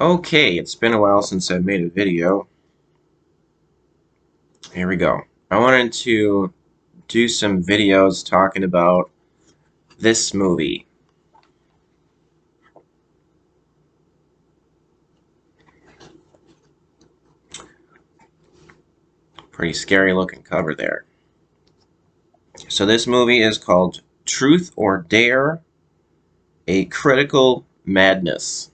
Okay, it's been a while since I've made a video. Here we go. I wanted to do some videos talking about this movie. Pretty scary looking cover there. So this movie is called Truth or Dare: A Critical Madness.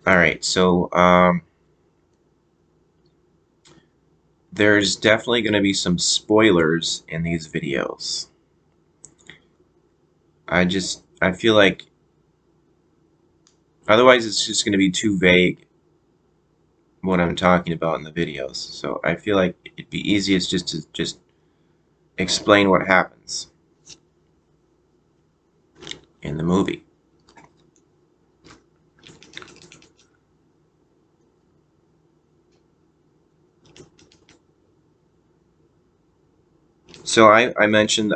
Alright, so there's definitely going to be some spoilers in these videos. I feel like otherwise it's just going to be too vague what I'm talking about in the videos. So I feel like it'd be easiest just to explain what happens in the movie. So I mentioned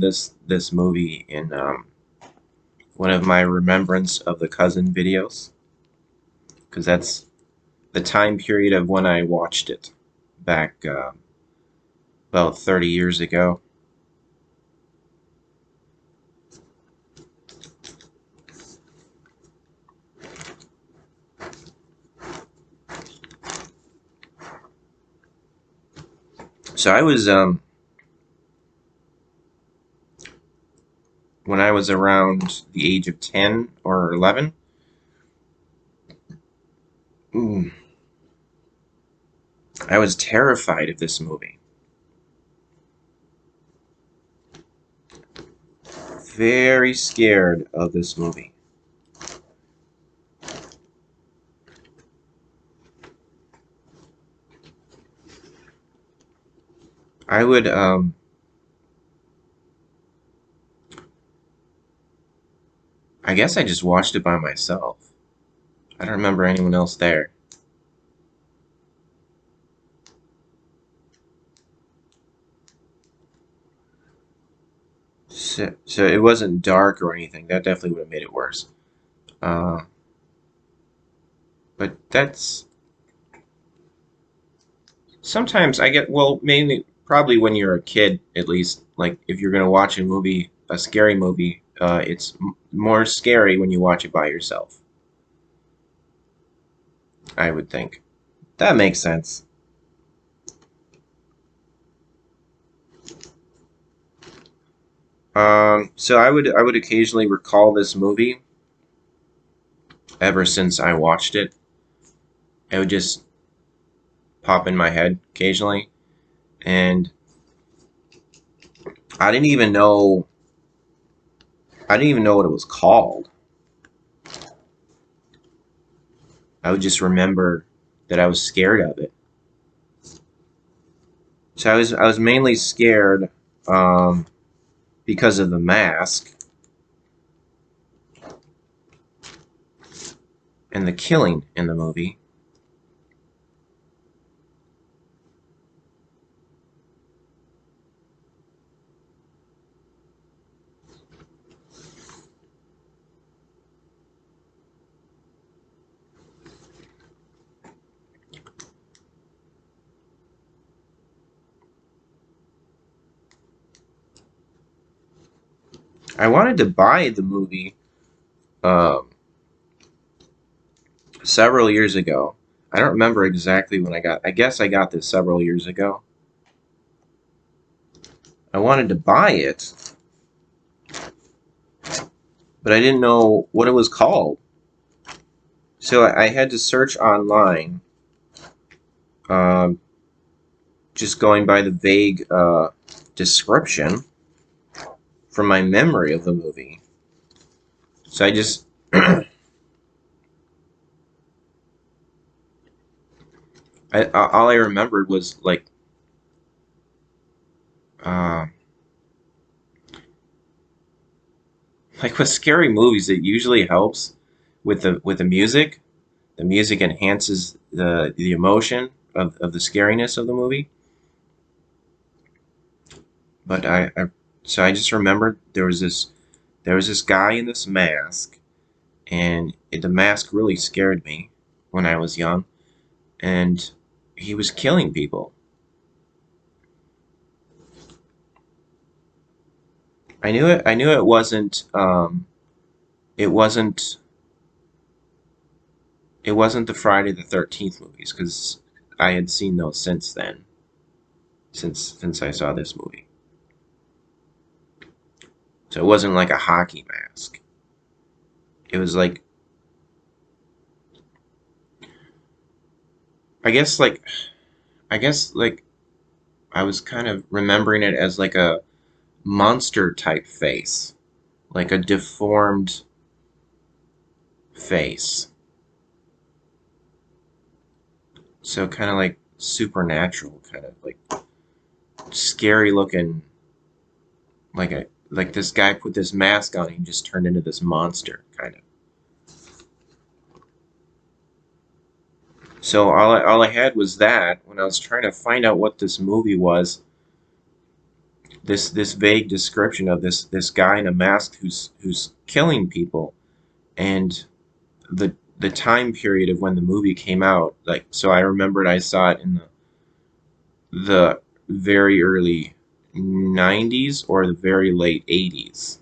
this movie in one of my Remembrance of the Cousin videos because that's the time period of when I watched it back about 30 years ago. So I was when I was around the age of 10 or 11. I was terrified of this movie. Very scared of this movie. I would I guess I just watched it by myself. I don't remember anyone else there. So it wasn't dark or anything. That definitely would have made it worse. Uh, but that's sometimes I get, well, mainly probably when you're a kid, at least. Like if you're gonna watch a movie, a scary movie, it's more scary when you watch it by yourself. I would think that makes sense. So I would occasionally recall this movie ever since I watched it. It would just pop in my head occasionally, and I didn't even know I didn't even know what it was called. I would just remember that I was scared of it. So I was mainly scared um, because of the mask and the killing in the movie. I wanted to buy the movie um, several years ago. I don't remember exactly when I got. I guess I got this several years ago. I wanted to buy it, but I didn't know what it was called. So I had to search online, um, just going by the vague description from my memory of the movie. So I just all I remembered was uh, like with scary movies, it usually helps with the music the music enhances the emotion of the scariness of the movie. But so I just remembered there was this guy in this mask, and the mask really scared me when I was young, and he was killing people. I knew it wasn't. It wasn't. It wasn't the Friday the 13th movies because I had seen those since then. Since I saw this movie, so it wasn't like a hockey mask. It was like I guess like I guess like I was kind of remembering it as like a monster type face, like a deformed face. So kind of like supernatural, kind of like scary looking, like this guy put this mask on and just turned into this monster, kind of. So all I had was that when I was trying to find out what this movie was. This vague description of this guy in a mask who's killing people, and the time period of when the movie came out. Like, so I remembered I saw it in the very early 90s or the very late 80s.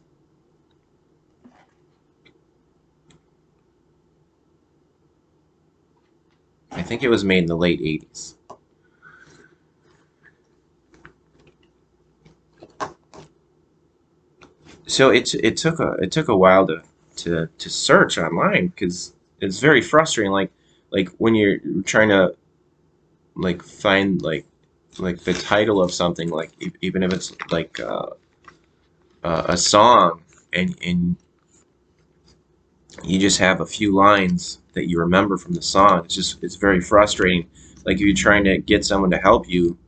I think it was made in the late 80s. So it took a while to search online because it's very frustrating. Like when you're trying to like find like the title of something, like even if it's like a song, and you just have a few lines that you remember from the song. It's very frustrating. Like if you're trying to get someone to help you,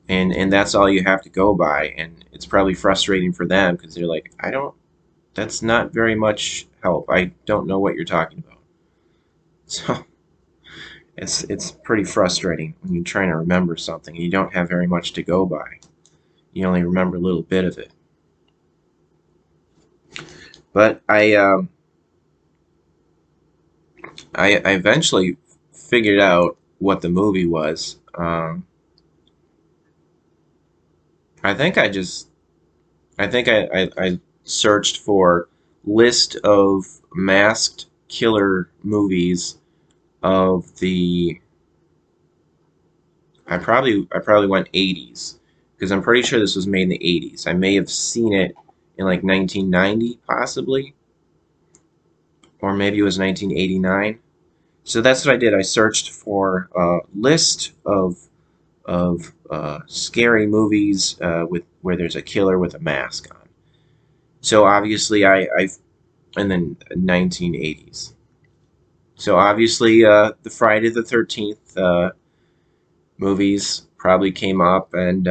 and that's all you have to go by, and it's probably frustrating for them because they're like, I don't. That's not very much help. I don't know what you're talking about. So it's pretty frustrating when you're trying to remember something and you don't have very much to go by. You only remember a little bit of it. But I eventually figured out what the movie was. I think I searched for list of masked killer movies of the. I probably went 80s because I'm pretty sure this was made in the 80s. I may have seen it in like 1990 possibly, or maybe it was 1989. So that's what I did. I searched for a list of scary movies with where there's a killer with a mask on. So obviously I and then 1980s. So obviously the Friday the 13th movies probably came up, and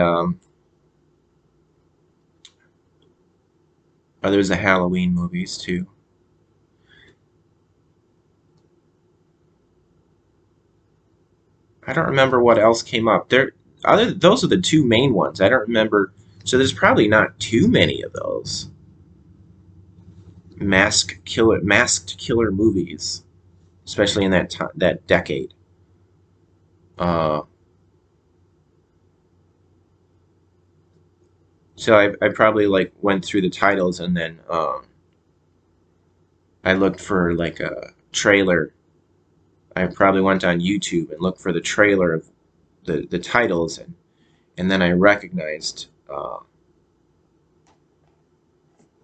there's the Halloween movies too. I don't remember what else came up. Those are the two main ones. I don't remember. So there's probably not too many of those masked killer movies, especially in that decade. Uh, so I probably like went through the titles, and then I looked for like a trailer. I probably went on YouTube and looked for the trailer of the titles, and then I recognized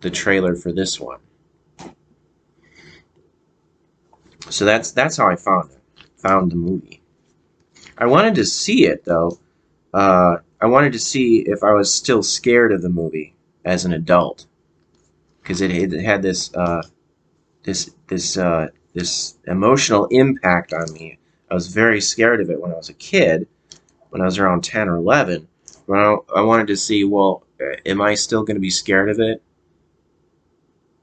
the trailer for this one. So that's how I found the movie. I wanted to see it though. I wanted to see if I was still scared of the movie as an adult because it had this emotional impact on me. I was very scared of it when I was a kid, when I was around 10 or 11. But I wanted to see, well, am I still going to be scared of it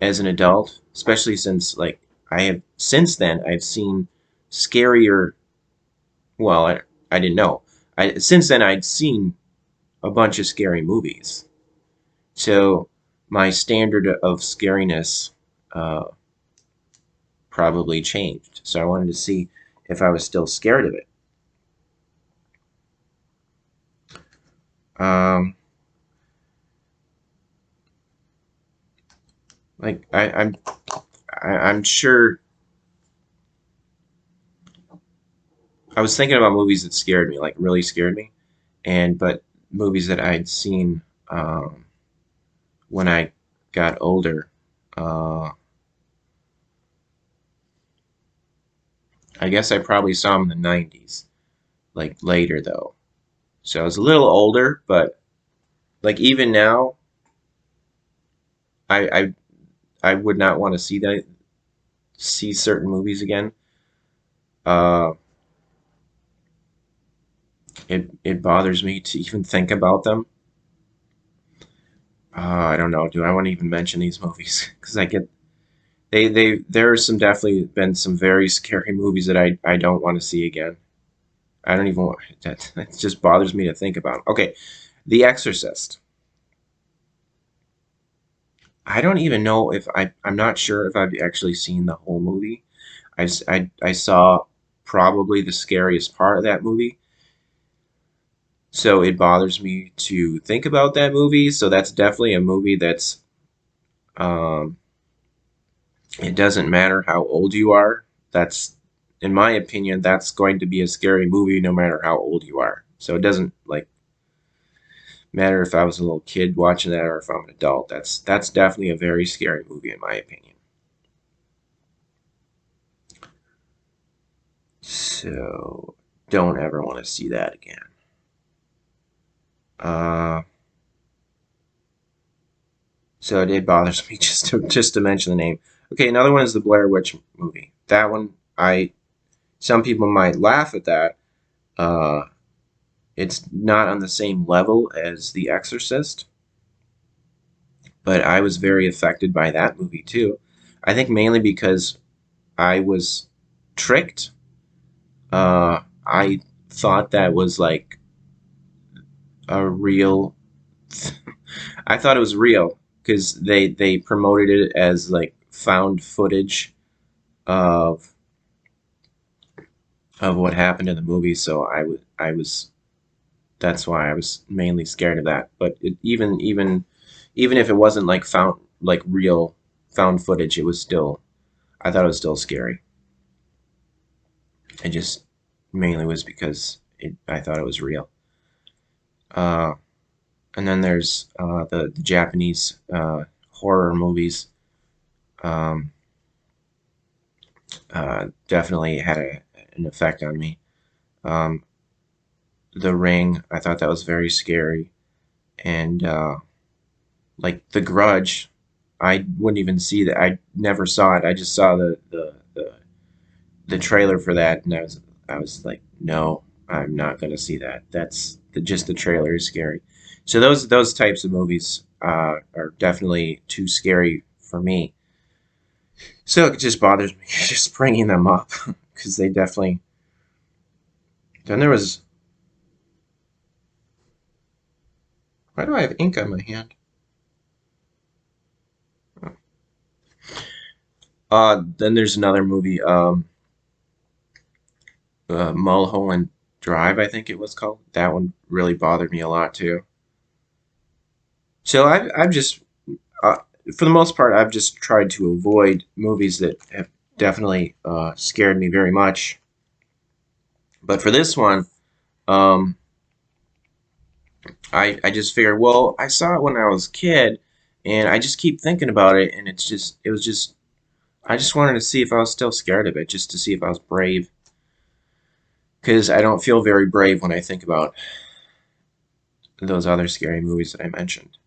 as an adult? Especially since, like, I have since then I've seen scarier. Well, I didn't know. Since then I'd seen a bunch of scary movies, so my standard of scariness uh, probably changed. So I wanted to see if I was still scared of it. Um, like I'm sure I was thinking about movies that scared me, like really scared me, and but movies that I'd seen when I got older. Uh, I guess I probably saw them in the '90s, like later though. So I was a little older, but like even now, I I, I would not want to see certain movies again. Uh, it bothers me to even think about them. I don't know. Do I want to even mention these movies? Because I get there are some definitely been some very scary movies that I don't want to see again. I don't even want that. It just bothers me to think about. Okay, The Exorcist. I don't even know if I'm not sure if I've actually seen the whole movie. I saw probably the scariest part of that movie. So it bothers me to think about that movie. So that's definitely a movie that's um, it doesn't matter how old you are. That's, in my opinion, that's going to be a scary movie no matter how old you are. So it doesn't like matter if I was a little kid watching that or if I'm an adult. That's definitely a very scary movie in my opinion. So don't ever want to see that again. Uh, so it bothers me just to mention the name. Okay, another one is the Blair Witch movie. That one, I some people might laugh at that. Uh, it's not on the same level as The Exorcist, but I was very affected by that movie too. I think mainly because I was tricked. I thought that was like a real. I thought it was real because they promoted it as like found footage of what happened in the movie. So I was that's why I was mainly scared of that. But even if it wasn't like found like real found footage, it was still I thought it was still scary. It just mainly was because I thought it was real. Uh, and then there's the Japanese horror movies. Um, definitely had an effect on me. Um, the Ring, I thought that was very scary, and like The Grudge, I wouldn't even see that. I never saw it. I just saw the trailer for that, and I was like, no, I'm not gonna see that. Just the trailer is scary. So those types of movies are definitely too scary for me. So it just bothers me just bringing them up because they definitely. Then there was. Why do I have ink on my hand? Then there's another movie, Mulholland Drive, I think it was called. That one really bothered me a lot too. So I've just, uh, for the most part, I've just tried to avoid movies that have definitely scared me very much. But for this one, um, I just figured, well, I saw it when I was a kid, and I just keep thinking about it, and it was just, I just wanted to see if I was still scared of it, just to see if I was brave, because I don't feel very brave when I think about those other scary movies that I mentioned.